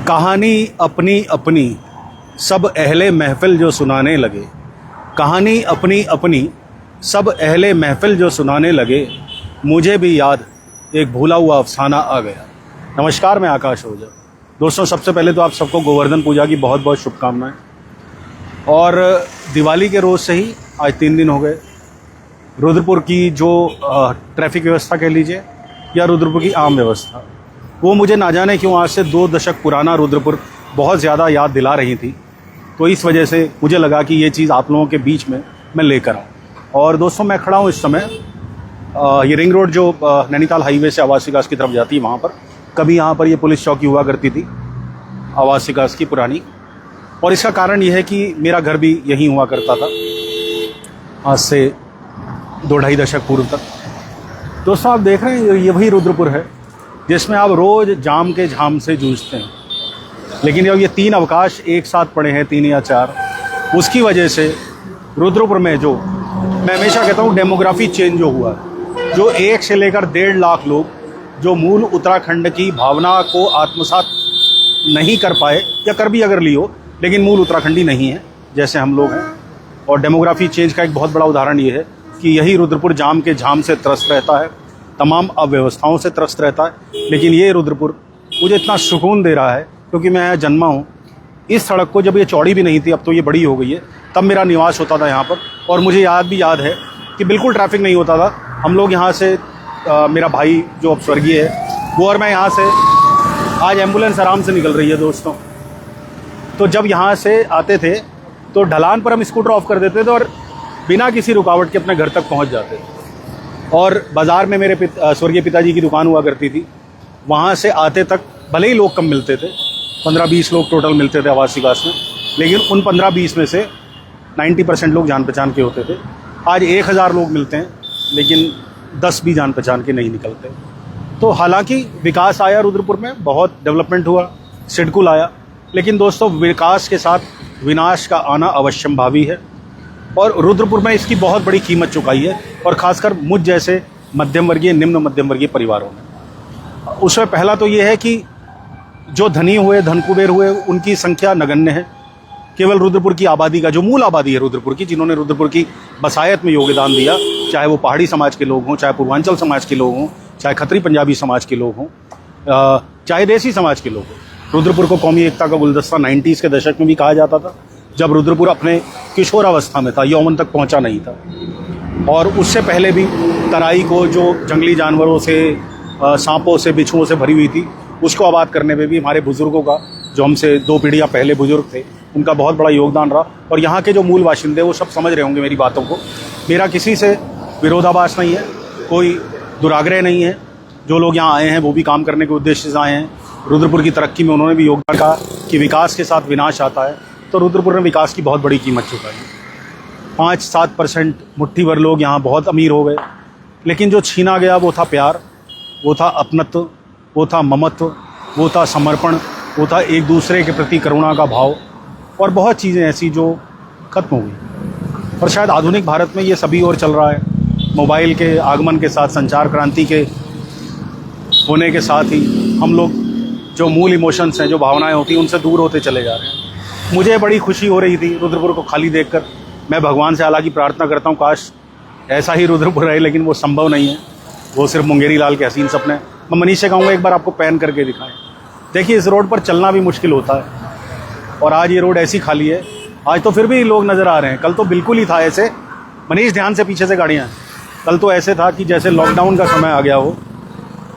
कहानी अपनी अपनी सब अहले महफिल जो सुनाने लगे। कहानी अपनी अपनी सब अहले महफिल जो सुनाने लगे। मुझे भी याद एक भूला हुआ अफसाना आ गया। नमस्कार, मैं आकाश ओझा। दोस्तों, सबसे पहले तो आप सबको गोवर्धन पूजा की बहुत बहुत शुभकामनाएं। और दिवाली के रोज़ से ही आज 3 दिन हो गए। रुद्रपुर की जो ट्रैफिक व्यवस्था कह लीजिए या रुद्रपुर की आम व्यवस्था, वो मुझे ना जाने क्यों आज से 2 दशक पुराना रुद्रपुर बहुत ज़्यादा याद दिला रही थी। तो इस वजह से मुझे लगा कि ये चीज़ आप लोगों के बीच में मैं लेकर आऊँ। और दोस्तों, मैं खड़ा हूँ इस समय ये रिंग रोड जो नैनीताल हाईवे से आवास विकास की तरफ जाती है, वहाँ पर कभी यहाँ पर ये पुलिस चौकी हुआ करती थी आवास विकास की पुरानी। और इसका कारण ये है कि मेरा घर भी यहीं हुआ करता था आज से 2-2.5 दशक पूर्व तक। दोस्तों, आप देख रहे हैं ये वही रुद्रपुर है जिसमें आप रोज़ जाम के झाम से जूझते हैं। लेकिन जब ये 3 अवकाश एक साथ पड़े हैं, 3 या 4, उसकी वजह से रुद्रपुर में जो मैं हमेशा कहता हूँ डेमोग्राफी चेंज जो हुआ है, जो 1 से लेकर 1.5 लाख लोग जो मूल उत्तराखंड की भावना को आत्मसात नहीं कर पाए या कर भी अगर लियो, लेकिन मूल उत्तराखंडी नहीं है जैसे हम लोग हैं। और डेमोग्राफी चेंज का एक बहुत बड़ा उदाहरण ये है कि यही रुद्रपुर जाम के झाम से त्रस्त रहता है, तमाम अव्यवस्थाओं से त्रस्त रहता है। लेकिन ये रुद्रपुर मुझे इतना सुकून दे रहा है क्योंकि मैं यहाँ जन्मा हूँ। इस सड़क को जब ये चौड़ी भी नहीं थी, अब तो ये बड़ी हो गई है, तब मेरा निवास होता था यहाँ पर। और मुझे याद है कि बिल्कुल ट्रैफिक नहीं होता था। हम लोग यहाँ से मेरा भाई जो अब स्वर्गीय है वो और मैं यहाँ से, आज एम्बुलेंस आराम से निकल रही है दोस्तों। तो जब यहाँ से आते थे तो ढलान पर हम स्कूटर ऑफ कर देते थे और बिना किसी रुकावट के अपने घर तक पहुँच जाते थे। और बाज़ार में मेरे स्वर्गीय पिताजी की दुकान हुआ करती थी, वहाँ से आते तक भले ही लोग कम मिलते थे, 15-20 लोग टोटल मिलते थे आवास विकास में, लेकिन उन 15-20 में से 90% लोग जान पहचान के होते थे। आज 1000 लोग मिलते हैं लेकिन 10 भी जान पहचान के नहीं निकलते। तो हालांकि विकास आया रुद्रपुर में, बहुत डेवलपमेंट हुआ, सिडकुल आया, लेकिन दोस्तों विकास के साथ विनाश का आना अवश्यंभावी है। और रुद्रपुर में इसकी बहुत बड़ी कीमत चुकाई है, और ख़ासकर मुझ जैसे मध्यम वर्गीय, निम्न मध्यम वर्गीय परिवारों ने। उसमें पहला तो ये है कि जो धनी हुए, धन कुबेर हुए, उनकी संख्या नगण्य है। केवल रुद्रपुर की आबादी का जो मूल आबादी है रुद्रपुर की, जिन्होंने रुद्रपुर की बसायत में योगदान दिया, चाहे वो पहाड़ी समाज के लोग हों, चाहे पूर्वांचल समाज के लोग हों, चाहे खत्री पंजाबी समाज के लोग हों, चाहे देसी समाज के लोग हों। रुद्रपुर को कौमी एकता का गुलदस्ता 90s के दशक में भी कहा जाता था, जब रुद्रपुर अपने किशोरावस्था में था, यौवन तक पहुंचा नहीं था। और उससे पहले भी तराई को जो जंगली जानवरों से, सांपों से, बिच्छुओं से भरी हुई थी, उसको आबाद करने में भी हमारे बुज़ुर्गों का, जो हमसे 2 पीढ़ियाँ पहले बुज़ुर्ग थे, उनका बहुत बड़ा योगदान रहा। और यहाँ के जो मूल बाशिंदे वो सब समझ रहे होंगे मेरी बातों को। मेरा किसी से विरोधाभास नहीं है, कोई दुराग्रह नहीं है। जो लोग यहाँ आए हैं वो भी काम करने के उद्देश्य से आए हैं। रुद्रपुर की तरक्की में उन्होंने भी योगदान कहा कि विकास के साथ विनाश आता है, तो रुद्रपुर ने विकास की बहुत बड़ी कीमत चुकाई। 5-7% मुट्ठी भर लोग यहाँ बहुत अमीर हो गए, लेकिन जो छीना गया वो था प्यार, वो था अपनत्व, वो था ममत्व, वो था समर्पण, वो था एक दूसरे के प्रति करुणा का भाव, और बहुत चीज़ें ऐसी जो खत्म हो गई। और शायद आधुनिक भारत में ये सभी और चल रहा है। मोबाइल के आगमन के साथ, संचार क्रांति के होने के साथ ही हम लोग जो मूल इमोशंस हैं, जो भावनाएं होती हैं, उनसे दूर होते चले जा रहे हैं। मुझे बड़ी खुशी हो रही थी रुद्रपुर को खाली देखकर। मैं भगवान से हालांकि प्रार्थना करता हूँ काश ऐसा ही रुद्रपुर रहे, लेकिन वो संभव नहीं है। वो सिर्फ मुंगेरी लाल के हसीन सपने। मैं मनीष से कहूँगा एक बार आपको पैन करके दिखाएं। देखिए, इस रोड पर चलना भी मुश्किल होता है, और आज ये रोड ऐसी खाली है। आज तो फिर भी लोग नज़र आ रहे हैं, कल तो बिल्कुल ही था ऐसे। मनीष, ध्यान से, पीछे से गाड़ियाँ। कल तो ऐसे था कि जैसे लॉकडाउन का समय आ गया हो।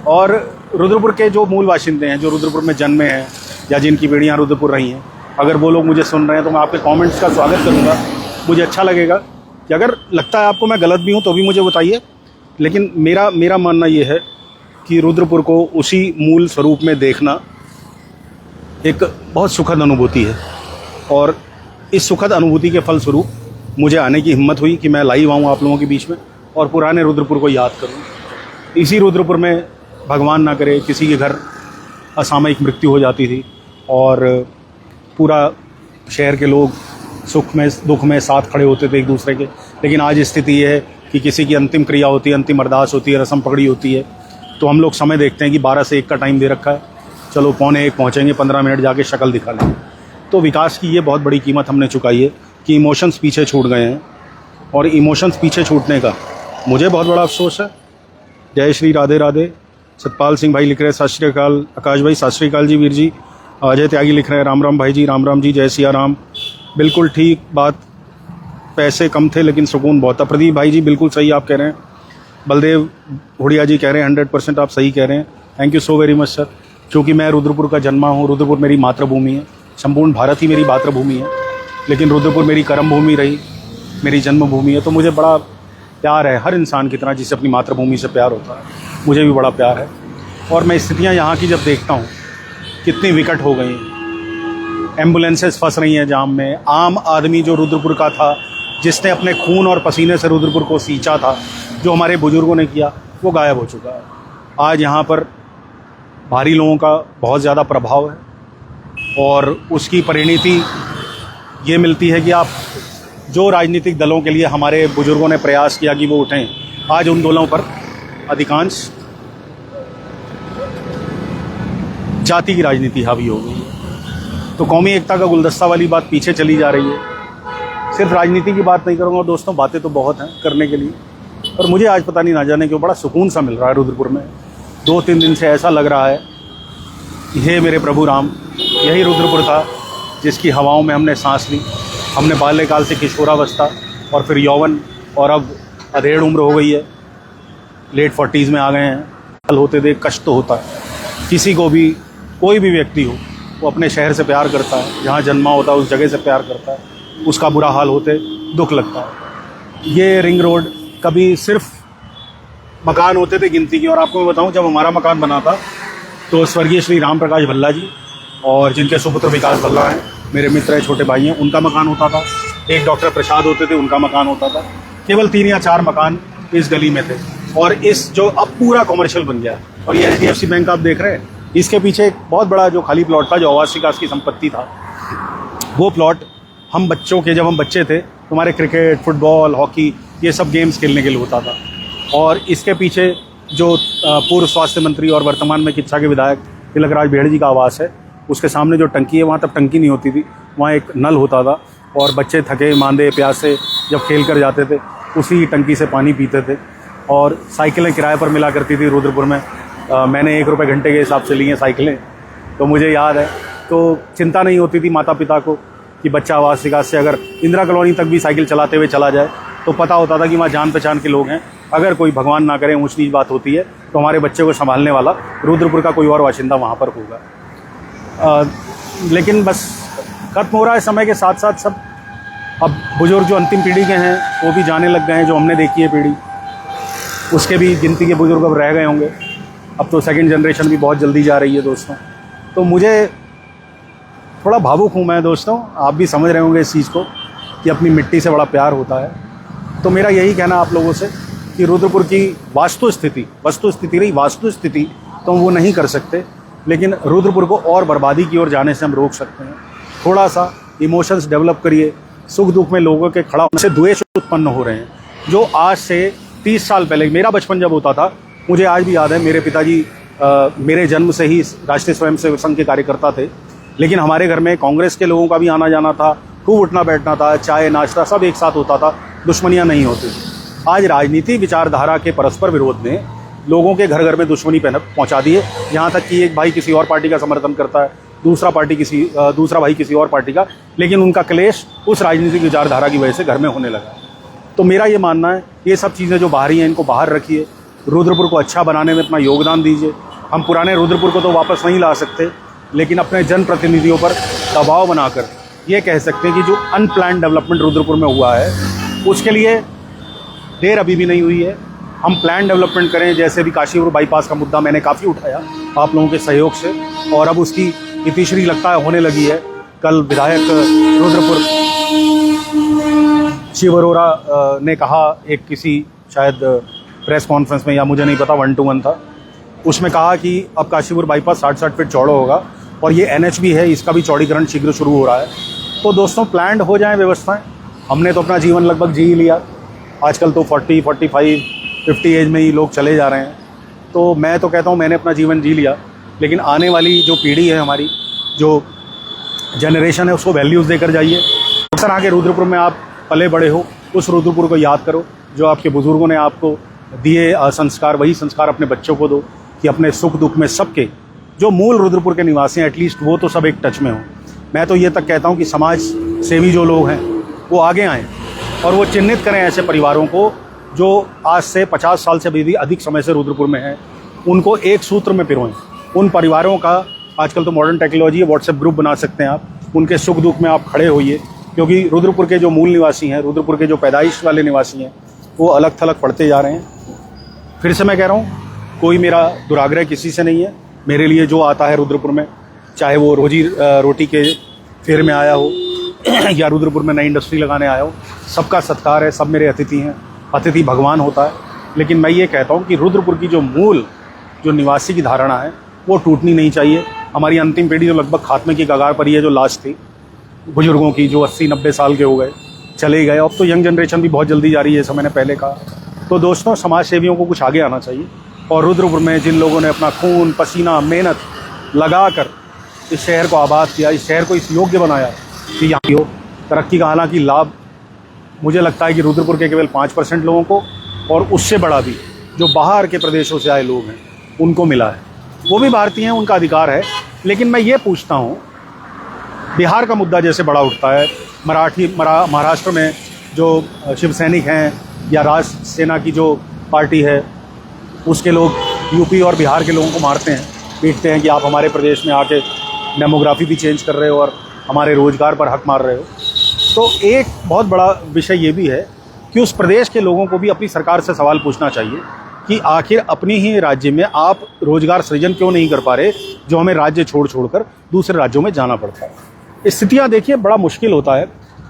और रुद्रपुर के जो मूल बाशिंदे हैं, जो रुद्रपुर में जन्मे हैं या जिनकी पीढ़ियाँ रुद्रपुर रही हैं, अगर वो लोग मुझे सुन रहे हैं तो मैं आपके कमेंट्स का स्वागत करूँगा। मुझे अच्छा लगेगा कि अगर लगता है आपको मैं गलत भी हूँ तो भी मुझे बताइए। लेकिन मेरा मानना ये है कि रुद्रपुर को उसी मूल स्वरूप में देखना एक बहुत सुखद अनुभूति है। और इस सुखद अनुभूति के फलस्वरूप मुझे आने की हिम्मत हुई कि मैं लाइव आऊँ आप लोगों के बीच में और पुराने रुद्रपुर को याद करूँ। इसी रुद्रपुर में भगवान ना करे किसी के घर असामयिक मृत्यु हो जाती थी और पूरा शहर के लोग सुख में दुख में साथ खड़े होते थे एक दूसरे के। लेकिन आज स्थिति ये है कि किसी की अंतिम क्रिया होती है, अंतिम अरदास होती है, रस्म पकड़ी होती है, तो हम लोग समय देखते हैं कि 12 से 1 का टाइम दे रखा है। चलो 12:45 पहुँचेंगे, 15 मिनट जाके शक्ल दिखा लेंगे। तो विकास की ये बहुत बड़ी कीमत हमने चुकाई है कि इमोशंस पीछे छूट गए हैं, और इमोशंस पीछे छूटने का मुझे बहुत बड़ा अफसोस है। जय श्री राधे राधे। सतपाल सिंह भाई लिख रहे हैं सत श्री अकाल। आकाश भाई सत श्री अकाल जी। वीर जी। अजय त्यागी लिख रहे हैं राम राम भाई जी, राम राम जी, जय सिया राम। बिल्कुल ठीक बात, पैसे कम थे लेकिन सुकून बहुत था। प्रदीप भाई जी बिल्कुल सही आप कह रहे हैं। बलदेव हुड़िया जी कह रहे हैं 100% आप सही कह रहे हैं। Thank you so very much sir. क्योंकि मैं रुद्रपुर का जन्मा हूँ, रुद्रपुर मेरी मातृभूमि है, संपूर्ण भारत ही मेरी मातृभूमि है, लेकिन रुद्रपुर मेरी कर्म भूमि रही, मेरी जन्मभूमि है। तो मुझे बड़ा प्यार है हर इंसान की तरह जिसे अपनी मातृभूमि से प्यार होता है, मुझे भी बड़ा प्यार है। और मैं स्थितियाँ यहाँ की जब देखता हूँ कितनी विकट हो गई, एम्बुलेंसेस फंस रही हैं जाम में। आम आदमी जो रुद्रपुर का था, जिसने अपने खून और पसीने से रुद्रपुर को सींचा था, जो हमारे बुजुर्गों ने किया, वो गायब हो चुका है। आज यहाँ पर भारी लोगों का बहुत ज़्यादा प्रभाव है, और उसकी परिणति ये मिलती है कि आप जो राजनीतिक दलों के लिए हमारे बुजुर्गों ने प्रयास किया कि वो उठें, आज उन दलों पर अधिकांश जाति की राजनीति हावी हो गई है। तो कौमी एकता का गुलदस्ता वाली बात पीछे चली जा रही है। सिर्फ राजनीति की बात नहीं करूँगा दोस्तों, बातें तो बहुत हैं करने के लिए, और मुझे आज पता नहीं ना जाने क्यों बड़ा सुकून सा मिल रहा है रुद्रपुर में। 2-3 दिन से ऐसा लग रहा है हे मेरे प्रभु राम, यही रुद्रपुर था जिसकी हवाओं में हमने सांस ली। हमने बाल्यकाल से किशोरावस्था और फिर यौवन, और अब अधेड़ उम्र हो गई है, लेट 40s में आ गए हैं। हल होते देख कष्ट तो होता है। किसी को भी, कोई भी व्यक्ति हो, वो अपने शहर से प्यार करता है, जहाँ जन्मा होता है उस जगह से प्यार करता है, उसका बुरा हाल होते दुख लगता है। ये रिंग रोड कभी सिर्फ मकान होते थे गिनती की, और आपको मैं बताऊं जब हमारा मकान बना था तो स्वर्गीय श्री राम प्रकाश भल्ला जी और जिनके सुपुत्र विकास भल्ला हैं, मेरे मित्र हैं, छोटे भाई हैं, उनका मकान होता था। एक डॉक्टर प्रसाद होते थे, उनका मकान होता था। केवल 3 या 4 मकान इस गली में थे, और इस जो अब पूरा कमर्शियल बन गया। और ये HDFC बैंक आप देख रहे हैं, इसके पीछे एक बहुत बड़ा जो खाली प्लॉट था, जो आवास विकास की संपत्ति था, वो प्लॉट हम बच्चों के, जब हम बच्चे थे तो हमारे क्रिकेट, फुटबॉल, हॉकी, ये सब गेम्स खेलने के लिए होता था। और इसके पीछे जो पूर्व स्वास्थ्य मंत्री और वर्तमान में किच्छा के विधायक तिलकराज भेड़ जी का आवास है, उसके सामने जो टंकी है, वहाँ तब टंकी नहीं होती थी, वहाँ एक नल होता था, और बच्चे थके मांदे प्यासे जब खेल कर जाते थे उसी टंकी से पानी पीते थे। और साइकिलें किराए पर मिला करती थी रुद्रपुर में। मैंने 1 रुपये घंटे के हिसाब से ली हैं साइकिलें, तो मुझे याद है। तो चिंता नहीं होती थी माता पिता को कि बच्चा आवास विकास से अगर इंदिरा कॉलोनी तक भी साइकिल चलाते हुए चला जाए, तो पता होता था कि वहाँ जान पहचान के लोग हैं। अगर कोई भगवान ना करे ऊँच नीच बात होती है, तो हमारे बच्चे को संभालने वाला रुद्रपुर का कोई और बाशिंदा वहाँ पर होगा। लेकिन बस खत्म हो रहा है समय के साथ साथ सब। अब बुजुर्ग जो अंतिम पीढ़ी के हैं वो भी जाने लग गए हैं, जो हमने देखी है पीढ़ी, उसके भी गिनती के बुजुर्ग अब रह गए होंगे। अब तो सेकंड जनरेशन भी बहुत जल्दी जा रही है दोस्तों। तो मुझे थोड़ा भावुक हूँ मैं दोस्तों, आप भी समझ रहे होंगे इस चीज़ को कि अपनी मिट्टी से बड़ा प्यार होता है। तो मेरा यही कहना आप लोगों से कि रुद्रपुर की वास्तुस्थिति तो हम वो नहीं कर सकते, लेकिन रुद्रपुर को और बर्बादी की ओर जाने से हम रोक सकते हैं। थोड़ा सा इमोशंस डेवलप करिए। सुख दुख में लोगों के खड़ा होने से द्वेष उत्पन्न हो रहे हैं, जो आज से 30 साल पहले, मेरा बचपन जब होता था, मुझे आज भी याद है, मेरे पिताजी मेरे जन्म से ही राष्ट्रीय स्वयंसेवक संघ के कार्यकर्ता थे, लेकिन हमारे घर में कांग्रेस के लोगों का भी आना जाना था, खूब उठना बैठना था, चाय नाश्ता सब एक साथ होता था, दुश्मनियाँ नहीं होती थी। आज राजनीति विचारधारा के परस्पर विरोध ने लोगों के घर घर में दुश्मनी पहुंचा दी है। यहाँ तक कि एक भाई किसी और पार्टी का समर्थन करता है, दूसरा भाई किसी और पार्टी का, लेकिन उनका क्लेश उस राजनीतिक विचारधारा की वजह से घर में होने लगा। तो मेरा ये मानना है, ये सब चीज़ें जो बाहरी हैं इनको बाहर रखिए, रुद्रपुर को अच्छा बनाने में अपना योगदान दीजिए। हम पुराने रुद्रपुर को तो वापस नहीं ला सकते, लेकिन अपने जनप्रतिनिधियों पर दबाव बनाकर ये कह सकते हैं कि जो अनप्लान्ड डेवलपमेंट रुद्रपुर में हुआ है, उसके लिए देर अभी भी नहीं हुई है। हम प्लान डेवलपमेंट करें, जैसे भी काशीपुर बाईपास का मुद्दा मैंने काफ़ी उठाया आप लोगों के सहयोग से, और अब उसकी इतिश्री लगता है होने लगी है। कल विधायक रुद्रपुर शिव अरोरा ने कहा, एक किसी शायद प्रेस कॉन्फ्रेंस में, या मुझे नहीं पता, 1-to-1 था, उसमें कहा कि अब काशीपुर बाईपास 60-60 फीट चौड़ा होगा, और ये NH भी है, इसका भी चौड़ीकरण शीघ्र शुरू हो रहा है। तो दोस्तों प्लान्ड हो जाएं व्यवस्थाएं। हमने तो अपना जीवन लगभग जी ही लिया, आजकल तो 40, 45, 50 एज में ही लोग चले जा रहे हैं। तो मैं तो कहता हूँ मैंने अपना जीवन जी लिया, लेकिन आने वाली जो पीढ़ी है हमारी, जो जनरेशन है, उसको वैल्यूज़ देकर जाइए। अक्सर आके रुद्रपुर में आप पले बड़े हो, उस रुद्रपुर को याद करो जो आपके बुज़ुर्गों ने आपको दिए संस्कार, वही संस्कार अपने बच्चों को दो कि अपने सुख दुख में सबके जो मूल रुद्रपुर के निवासी हैं एटलीस्ट वो तो सब एक टच में हों। मैं तो ये तक कहता हूँ कि समाज सेवी जो लोग हैं वो आगे आएँ और वो चिन्हित करें ऐसे परिवारों को जो आज से 50 साल से भी अधिक समय से रुद्रपुर में हैं, उनको एक सूत्र में पिरोएं। उन परिवारों का आजकल तो मॉडर्न टेक्नोलॉजी है, व्हाट्सएप ग्रुप बना सकते हैं आप, उनके सुख दुख में आप खड़े होइए, क्योंकि रुद्रपुर के जो मूल निवासी हैं, रुद्रपुर के जो पैदाइश वाले निवासी हैं, वो अलग थलग पड़ते जा रहे हैं। फिर से मैं कह रहा हूँ, कोई मेरा दुराग्रह किसी से नहीं है। मेरे लिए जो आता है रुद्रपुर में, चाहे वो रोटी के फेर में आया हो या रुद्रपुर में नई इंडस्ट्री लगाने आया हो, सबका सत्कार है, सब मेरे अतिथि हैं। अतिथि भगवान होता है। लेकिन मैं ये कहता हूँ कि रुद्रपुर की जो मूल जो निवासी की धारणा है वो टूटनी नहीं चाहिए। हमारी अंतिम पीढ़ी जो लगभग खात्मे की कगार पर ही है, जो लास्ट थी बुजुर्गों की, जो 80-90 साल के हो गए, चले गए। अब तो यंग जनरेशन भी बहुत जल्दी जा रही है, जैसा मैंने पहले कहा। तो दोस्तों, समाज सेवियों को कुछ आगे आना चाहिए और रुद्रपुर में जिन लोगों ने अपना खून पसीना मेहनत लगा कर इस शहर को आबाद किया, इस शहर को इस योग्य बनाया कि यहाँ हो तरक्की का, हालांकि लाभ मुझे लगता है कि रुद्रपुर के केवल 5% लोगों को और उससे बड़ा भी जो बाहर के प्रदेशों से आए लोग हैं उनको मिला है। वो भी भारतीय हैं, उनका अधिकार है। लेकिन मैं ये पूछता हूँ, बिहार का मुद्दा जैसे बड़ा उठता है, महाराष्ट्र में जो शिव सैनिक हैं या राष्ट्र सेना की जो पार्टी है उसके लोग यूपी और बिहार के लोगों को मारते हैं, पीटते हैं कि आप हमारे प्रदेश में आके डेमोग्राफी भी चेंज कर रहे हो और हमारे रोज़गार पर हक मार रहे हो। तो एक बहुत बड़ा विषय ये भी है कि उस प्रदेश के लोगों को भी अपनी सरकार से सवाल पूछना चाहिए कि आखिर अपने ही राज्य में आप रोज़गार सृजन क्यों नहीं कर पा रहे, जो हमें राज्य छोड़कर दूसरे राज्यों में जाना पड़ता है। स्थितियाँ देखिए, बड़ा मुश्किल होता है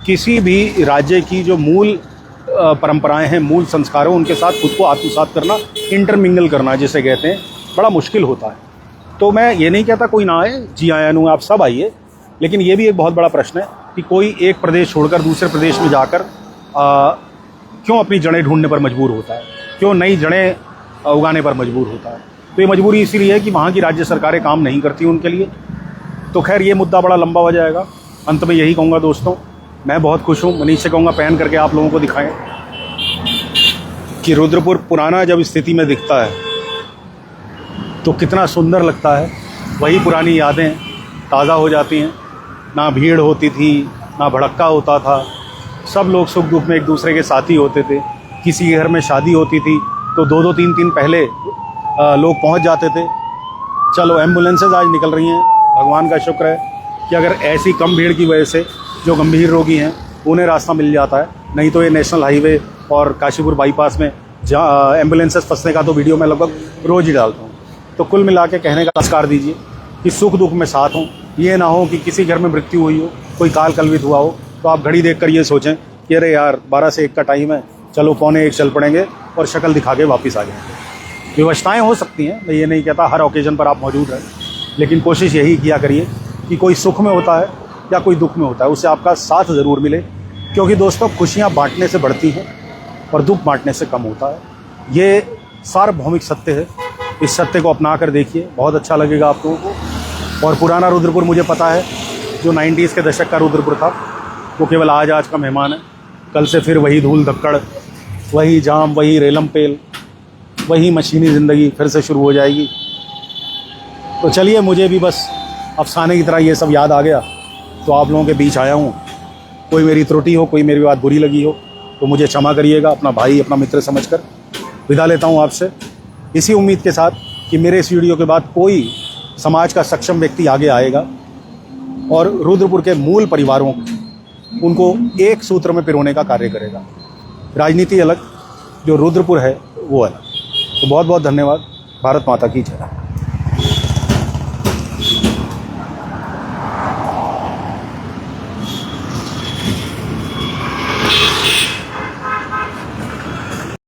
किसी भी राज्य की जो मूल परंपराएं हैं, मूल संस्कार हैं, उनके साथ खुद को आत्मसात करना, इंटरमिंगल करना जिसे कहते हैं, बड़ा मुश्किल होता है। तो मैं ये नहीं कहता कोई ना आए, जी आया नू आप सब आइए, लेकिन ये भी एक बहुत बड़ा प्रश्न है कि कोई एक प्रदेश छोड़कर दूसरे प्रदेश में जाकर क्यों अपनी जड़ें ढूंढने पर मजबूर होता है, क्यों नई जड़ें उगाने पर मजबूर होता है। तो ये मजबूरी इसीलिए है कि वहाँ की राज्य सरकारें काम नहीं करती उनके लिए। तो खैर, ये मुद्दा बड़ा लंबा हो जाएगा। अंत में यही कहूँगा दोस्तों, मैं बहुत खुश हूँ, मनीष से कहूँगा पहन करके आप लोगों को दिखाएं कि रुद्रपुर पुराना जब स्थिति में दिखता है तो कितना सुंदर लगता है। वही पुरानी यादें ताज़ा हो जाती हैं। ना भीड़ होती थी, ना भड़क्का होता था, सब लोग सुख दुख में एक दूसरे के साथी होते थे। किसी के घर में शादी होती थी तो 2-2 3-3 पहले लोग पहुंच जाते थे। चलो, एम्बुलेंसेज आज निकल रही हैं, भगवान का शुक्र है कि अगर ऐसी कम भीड़ की वजह से जो गंभीर रोगी हैं उन्हें रास्ता मिल जाता है। नहीं तो ये नेशनल हाईवे और काशीपुर बाईपास में जहाँ एम्बुलेंसेज फंसने का तो वीडियो मैं लगभग रोज़ ही डालता हूँ। तो कुल मिला के कहने का संस्कार दीजिए कि सुख दुख में साथ हों। ये ना हो कि किसी घर में मृत्यु हुई हो, कोई काल कलवित हुआ हो, तो आप घड़ी देखकर ये सोचें कि अरे यार 12 से 1 का टाइम है, चलो 12:45 चल पड़ेंगे और शक्ल दिखा के वापस आ जाएंगे। व्यवस्थाएँ हो सकती हैं, मैं ये नहीं कहता हर ओकेजन पर आप मौजूद रहें, लेकिन कोशिश यही किया करिए कि कोई सुख में होता है या कोई दुख में होता है, उससे आपका साथ ज़रूर मिले। क्योंकि दोस्तों, खुशियाँ बांटने से बढ़ती हैं और दुख बांटने से कम होता है। ये सार्वभौमिक सत्य है। इस सत्य को अपना कर देखिए, बहुत अच्छा लगेगा आप लोगों को। और पुराना रुद्रपुर मुझे पता है, जो 90s के दशक का रुद्रपुर था, वो केवल आज का मेहमान है। कल से फिर वही धूल धक्कड़, वही जाम, वही रेलम पेल, वही मशीनी ज़िंदगी फिर से शुरू हो जाएगी। तो चलिए, मुझे भी बस अफसाने की तरह ये सब याद आ गया, तो आप लोगों के बीच आया हूँ। कोई मेरी त्रुटि हो, कोई मेरी बात बुरी लगी हो तो मुझे क्षमा करिएगा। अपना भाई, अपना मित्र समझकर विदा लेता हूँ आपसे, इसी उम्मीद के साथ कि मेरे इस वीडियो के बाद कोई समाज का सक्षम व्यक्ति आगे आएगा और रुद्रपुर के मूल परिवारों को, उनको एक सूत्र में पिरोने का कार्य करेगा। राजनीति अलग, जो रुद्रपुर है वो अलग। तो बहुत बहुत धन्यवाद। भारत माता की जय।